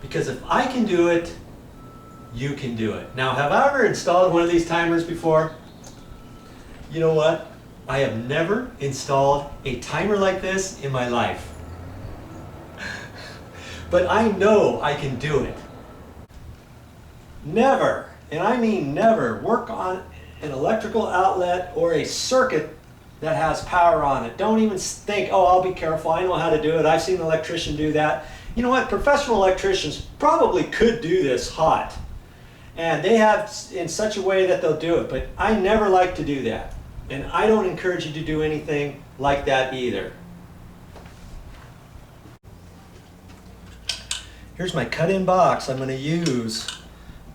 Because if I can do it, you can do it. Now, have I ever installed one of these timers before? You know what? I have never installed a timer like this in my life. But I know I can do it. Never, and I mean never, work on an electrical outlet or a circuit that has power on it. Don't even think, oh, I'll be careful, I know how to do it, I've seen an electrician do that. You know what, professional electricians probably could do this hot. And they have in such a way that they'll do it, but I never like to do that. And I don't encourage you to do anything like that either. Here's my cut-in box I'm going to use.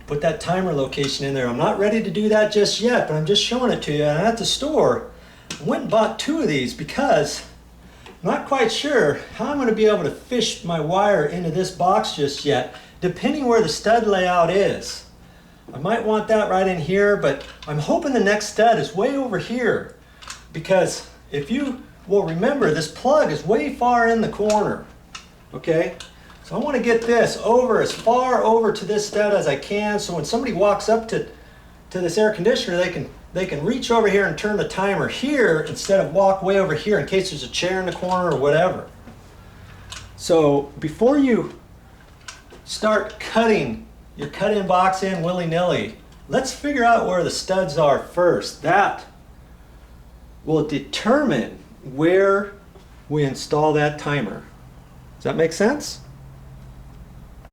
Put that timer location in there. I'm not ready to do that just yet, but I'm just showing it to you. And at the store, I went and bought 2 of these because I'm not quite sure how I'm going to be able to fish my wire into this box just yet, depending where the stud layout is. I might want that right in here, but I'm hoping the next stud is way over here, because if you will remember, this plug is way far in the corner. Okay? So I want to get this over as far over to this stud as I can, so when somebody walks up to this air conditioner, they can reach over here and turn the timer here instead of walk way over here in case there's a chair in the corner or whatever. So before you start cutting your cut-in box in willy-nilly, let's figure out where the studs are first. That will determine where we install that timer. Does that make sense?